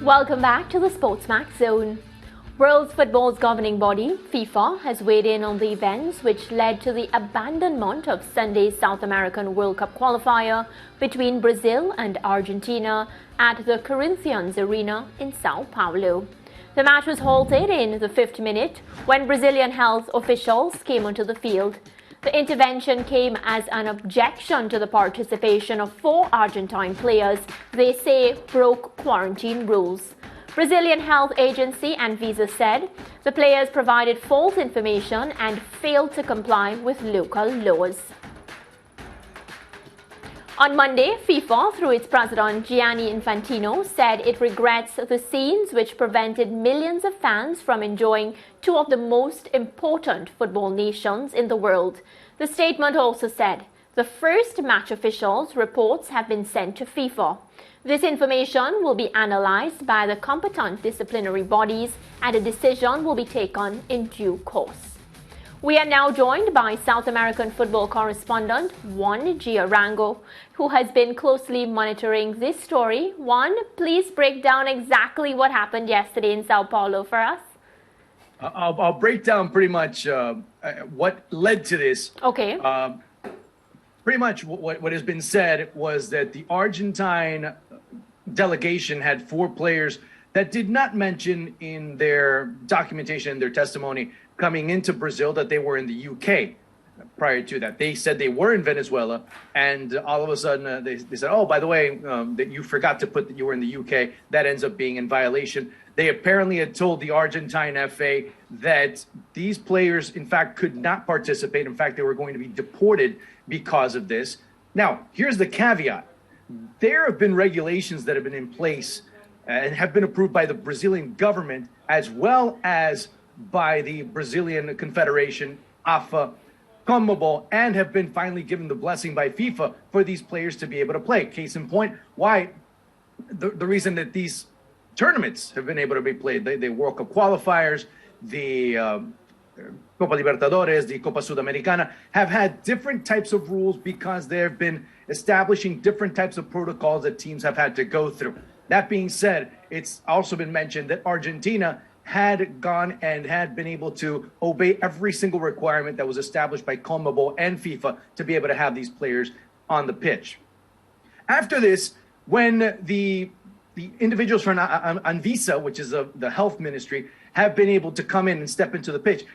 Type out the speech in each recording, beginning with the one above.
Welcome back to the SportsMax Zone. World football's governing body, FIFA, has weighed in on the events which led to the abandonment of Sunday's South American World Cup qualifier between Brazil and Argentina at the Corinthians Arena in Sao Paulo. The match was halted in the 5th minute when Brazilian health officials came onto the field. The intervention came as an objection to the participation of 4 Argentine players they say broke quarantine rules. Brazilian Health Agency Anvisa said the players provided false information and failed to comply with local laws. On Monday, FIFA, through its president Gianni Infantino, said it regrets the scenes which prevented millions of fans from enjoying two of the most important football nations in the world. The statement also said the first match officials' reports have been sent to FIFA. This information will be analyzed by the competent disciplinary bodies and a decision will be taken in due course. We are now joined by South American football correspondent Juan G. Arango, who has been closely monitoring this story. Juan, please break down exactly what happened yesterday in Sao Paulo for us. I'll break down pretty much what led to this. Okay. Pretty much what has been said was that the Argentine delegation had 4 players that did not mention in their documentation, their testimony coming into Brazil, that they were in the UK prior to that. They said they were in Venezuela, and all of a sudden they said, oh, by the way, that you forgot to put that you were in the UK. That ends up being in violation. They apparently had told the Argentine FA that these players, in fact, could not participate. In fact, they were going to be deported because of this. Now, here's the caveat. There have been regulations that have been in place and have been approved by the Brazilian government as well as by the Brazilian Confederation, AFA, CONMEBOL, and have been finally given the blessing by FIFA for these players to be able to play. Case in point, why the reason that these tournaments have been able to be played, the World Cup qualifiers, the Copa Libertadores, the Copa Sudamericana, have had different types of rules because they have been establishing different types of protocols that teams have had to go through. That being said, it's also been mentioned that Argentina had gone and had been able to obey every single requirement that was established by CONMEBOL and FIFA to be able to have these players on the pitch. After this, when the individuals from Anvisa, which is the health ministry, have been able to come in and step into the pitch.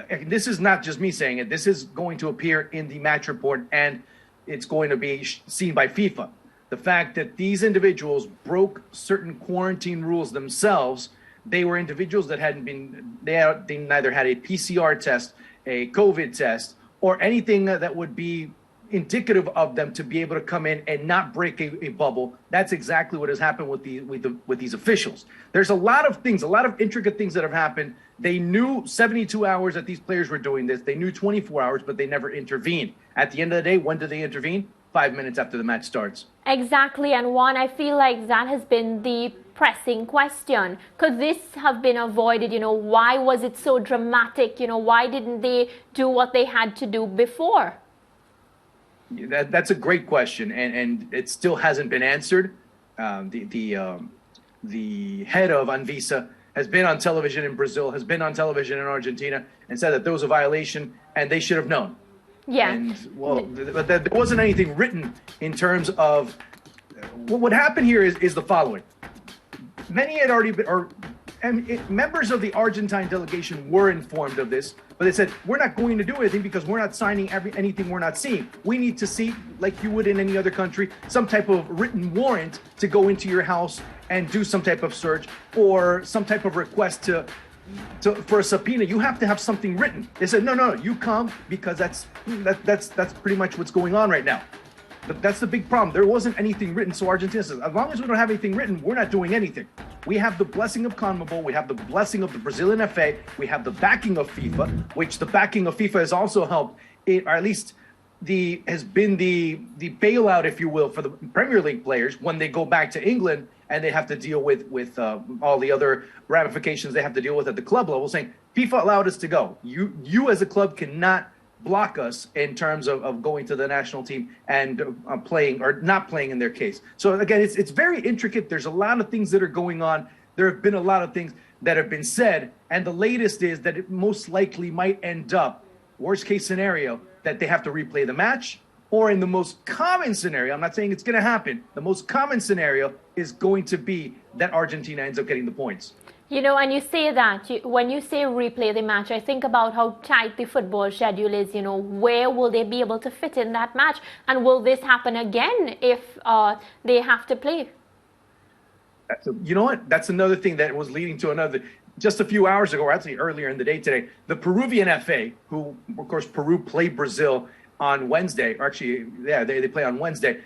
And this is not just me saying it. This is going to appear in the match report, and it's going to be seen by FIFA. The fact that these individuals broke certain quarantine rules themselves. They were individuals that hadn't been, they neither had a PCR test, a COVID test, or anything that would be indicative of them to be able to come in and not break a bubble. That's exactly what has happened with these officials. There's a lot of things, a lot of intricate things that have happened. They knew 72 hours that these players were doing this. They knew 24 hours, but they never intervened. At the end of the day, when did they intervene? 5 minutes after the match starts. Exactly, and Juan, I feel like that has been the pressing question. Could this have been avoided? Why was it so dramatic? Why didn't they do what they had to do before? That's a great question, and it still hasn't been answered. The head of Anvisa has been on television in Brazil, has been on television in Argentina, and said that there was a violation, and they should have known. Yeah. And, well, there wasn't anything written in terms of what happened here is the following. Many had already been, members of the Argentine delegation were informed of this, but they said, we're not going to do anything because we're not signing anything we're not seeing. We need to see, like you would in any other country, some type of written warrant to go into your house and do some type of search or some type of request for a subpoena. You have to have something written. They said, no, you come because that's pretty much what's going on right now. But that's the big problem. There wasn't anything written. So Argentina says, as long as we don't have anything written, we're not doing anything. We have the blessing of CONMEBOL. We have the blessing of the Brazilian FA. We have the backing of FIFA, which the backing of FIFA has also helped, or at least has been the bailout, if you will, for the Premier League players when they go back to England and they have to deal with all the other ramifications they have to deal with at the club level, saying FIFA allowed us to go. You as a club cannot block us in terms of going to the national team and playing or not playing in their case. So again, it's very intricate. There's a lot of things that are going on. There have been a lot of things that have been said, and the latest is that it most likely might end up, worst case scenario, that they have to replay the match, or in the most common scenario, I'm not saying it's going to happen, the most common scenario is going to be that Argentina ends up getting the points. You know, and you say that, when you say replay the match, I think about how tight the football schedule is. You know, where will they be able to fit in that match? And will this happen again if they have to play? You know what? That's another thing that was leading to another. Just a few hours ago, or actually earlier in the day today, the Peruvian FA, who, of course, Peru played Brazil on Wednesday, or actually, yeah, they play on Wednesday.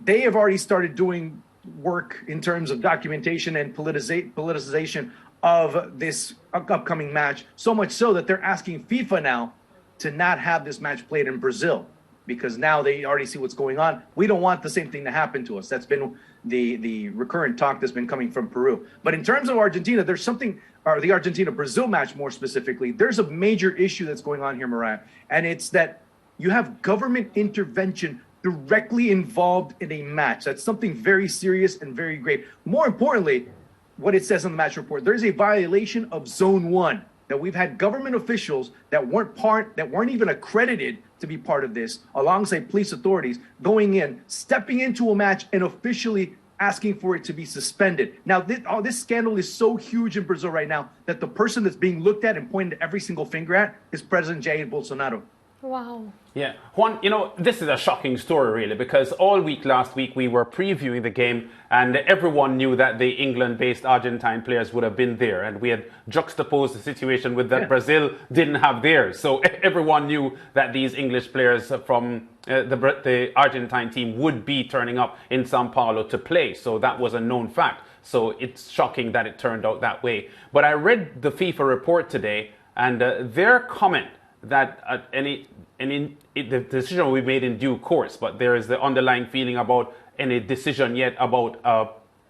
They have already started doing work in terms of documentation and politicization of this upcoming match, so much so that they're asking FIFA now to not have this match played in Brazil, because now they already see what's going on. We don't want the same thing to happen to us. That's been the recurrent talk that's been coming from Peru. But in terms of Argentina, there's something, or the Argentina-Brazil match more specifically, there's a major issue that's going on here, Mariah, and it's that you have government intervention directly involved in a match. That's something very serious and very grave. More importantly, what it says on the match report, there's a violation of Zone 1, that we've had government officials that weren't even accredited to be part of this, alongside police authorities, going in, stepping into a match and officially asking for it to be suspended. Now, this scandal is so huge in Brazil right now that the person that's being looked at and pointed every single finger at is President Jair Bolsonaro. Wow. Yeah. Juan, you know, this is a shocking story, really, because all week last week we were previewing the game and everyone knew that the England-based Argentine players would have been there. And we had juxtaposed the situation with that Brazil didn't have theirs. So everyone knew that these English players from the Argentine team would be turning up in Sao Paulo to play. So that was a known fact. So it's shocking that it turned out that way. But I read the FIFA report today, and their comment that the decision will be made in due course, but there is the underlying feeling about any decision yet about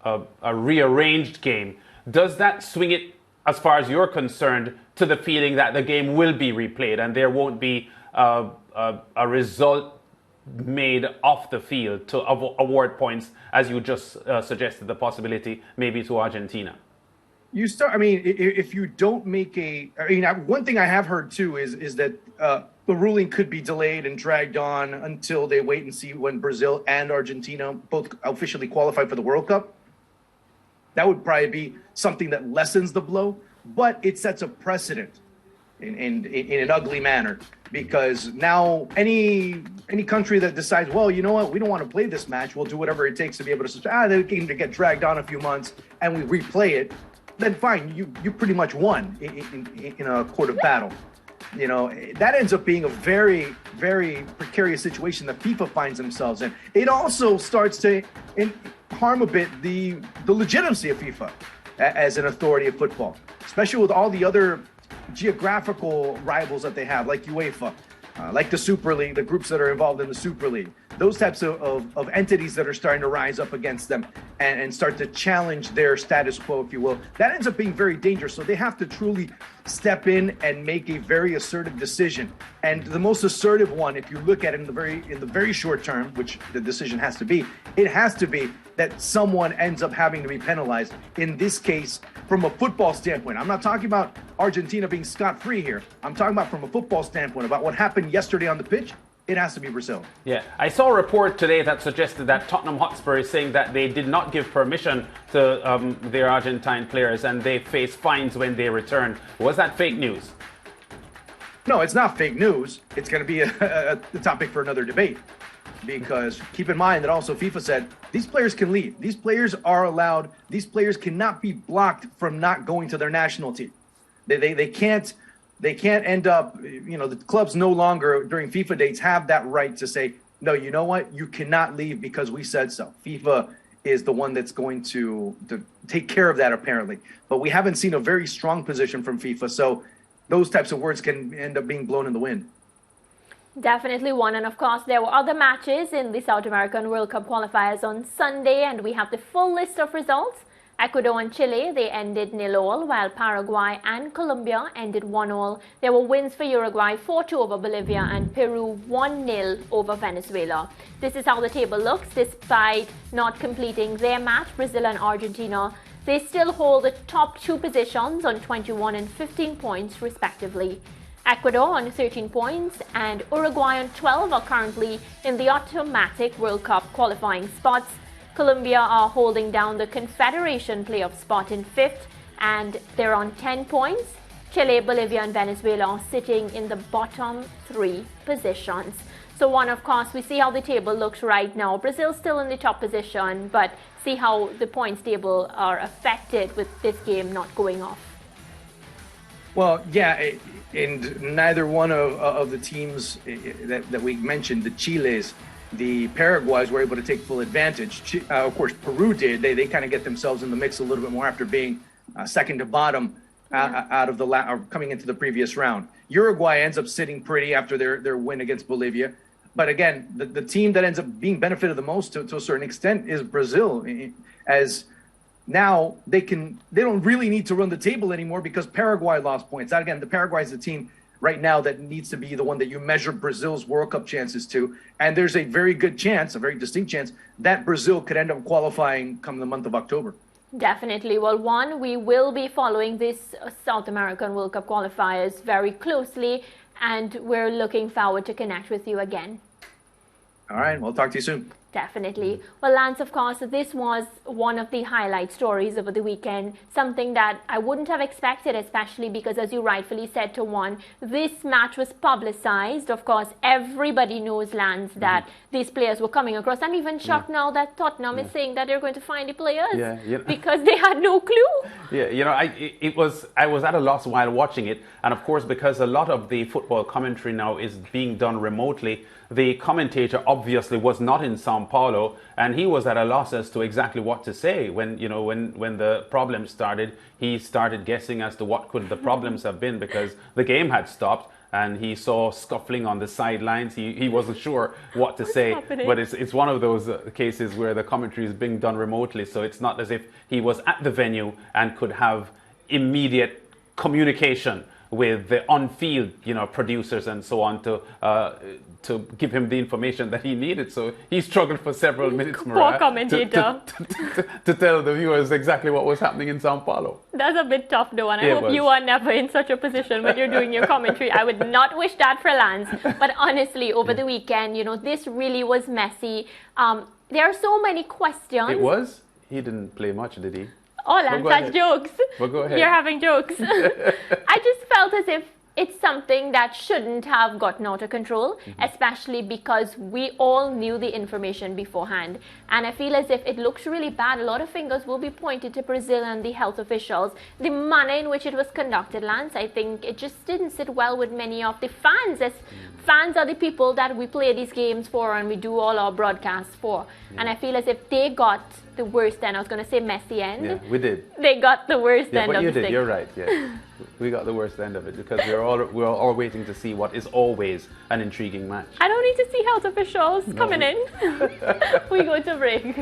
a rearranged game. Does that swing it, as far as you're concerned, to the feeling that the game will be replayed and there won't be a result made off the field to award points, as you just suggested, the possibility maybe to Argentina? If you don't make one thing I have heard too is that the ruling could be delayed and dragged on until they wait and see when Brazil and Argentina both officially qualify for the World Cup. That would probably be something that lessens the blow, but it sets a precedent in an ugly manner, because now any country that decides, well, you know what, we don't want to play this match, we'll do whatever it takes to be able to they can get dragged on a few months and we replay it, then fine, you pretty much won in a court of battle. You know, that ends up being a very, very precarious situation that FIFA finds themselves in. It also starts to harm a bit the legitimacy of FIFA as an authority of football, especially with all the other geographical rivals that they have, like UEFA, like the Super League, the groups that are involved in the Super League, those types of entities that are starting to rise up against them and start to challenge their status quo, if you will. That ends up being very dangerous. So they have to truly step in and make a very assertive decision. And the most assertive one, if you look at it in the very short term, which the decision has to be, it has to be that someone ends up having to be penalized. In this case, from a football standpoint, I'm not talking about Argentina being scot-free here. I'm talking about from a football standpoint, about what happened yesterday on the pitch. It has to be Brazil. Yeah, I saw a report today that suggested that Tottenham Hotspur is saying that they did not give permission to their Argentine players and they face fines when they return. Was that fake news? No, it's not fake news. It's going to be a topic for another debate, because keep in mind that also FIFA said these players can leave. These players are allowed. These players cannot be blocked from not going to their national team. They can't. They can't end up, the clubs no longer during FIFA dates have that right to say, no, you know what? You cannot leave because we said so. FIFA is the one that's going to take care of that, apparently. But we haven't seen a very strong position from FIFA. So those types of words can end up being blown in the wind. Definitely one. And of course, there were other matches in the South American World Cup qualifiers on Sunday, and we have the full list of results Ecuador and Chile, they ended 0-0, while Paraguay and Colombia ended 1-0. There were wins for Uruguay 4-2 over Bolivia and Peru 1-0 over Venezuela. This is how the table looks. Despite not completing their match, Brazil and Argentina, they still hold the top 2 positions on 21 and 15 points respectively. Ecuador on 13 points and Uruguay on 12 are currently in the automatic World Cup qualifying spots. Colombia are holding down the Confederation playoff spot in 5th and they're on 10 points. Chile, Bolivia and Venezuela are sitting in the bottom 3 positions. So Juan, of course, we see how the table looks right now. Brazil's still in the top position, but see how the points table are affected with this game not going off. Well, yeah, and neither one of the teams that we mentioned, the Chiles, the Paraguays, were able to take full advantage. Of course, Peru did. They kind of get themselves in the mix a little bit more after being second to bottom out of the or coming into the previous round. Uruguay ends up sitting pretty after their win against Bolivia. But again, the team that ends up being benefited the most to a certain extent is Brazil, as now they don't really need to run the table anymore because Paraguay lost points. Again, the Paraguay is the team right now that needs to be the one that you measure Brazil's World Cup chances to. And there's a very good chance, a very distinct chance, that Brazil could end up qualifying come the month of October. Definitely. Well, Juan, we will be following this South American World Cup qualifiers very closely, and we're looking forward to connect with you again. All right, we'll talk to you soon. Definitely. Well, Lance, of course, this was one of the highlight stories over the weekend, something that I wouldn't have expected, especially because, as you rightfully said to Juan, this match was publicized. Of course, everybody knows, Lance, that these players were coming across. I'm even shocked now that Tottenham is saying that they're going to find the players because they had no clue. Yeah, you know, I was at a loss while watching it. And of course, because a lot of the football commentary now is being done remotely, the commentator obviously was not in Sao Paulo, and he was at a loss as to exactly what to say. When the problems started, he started guessing as to what could the problems have been, because the game had stopped and he saw scuffling on the sidelines. He wasn't sure what to say. Happening? But it's one of those cases where the commentary is being done remotely, so it's not as if he was at the venue and could have immediate communication with the on-field, producers and so on to give him the information that he needed. So he struggled for several minutes, Poor commentator. to tell the viewers exactly what was happening in Sao Paulo. That's a bit tough, though, and I hope you are never in such a position when you're doing your commentary. I would not wish that for Lance. But honestly, over the weekend, this really was messy. There are so many questions. It was? He didn't play much, did he? Oh, Lance, that's jokes. Well, go ahead. You're having jokes. I just felt as if it's something that shouldn't have gotten out of control, especially because we all knew the information beforehand. And I feel as if it looks really bad. A lot of fingers will be pointed to Brazil and the health officials. The manner in which it was conducted, Lance, I think it just didn't sit well with many of the fans. As fans are the people that we play these games for and we do all our broadcasts for. And I feel as if they got the worst end. I was going to say messy end. Yeah, we did. They got the worst end of the stick. You're right. Yeah, we got the worst end of it because we're all waiting to see what is always an intriguing match. I don't need to see health officials coming in. We go to break.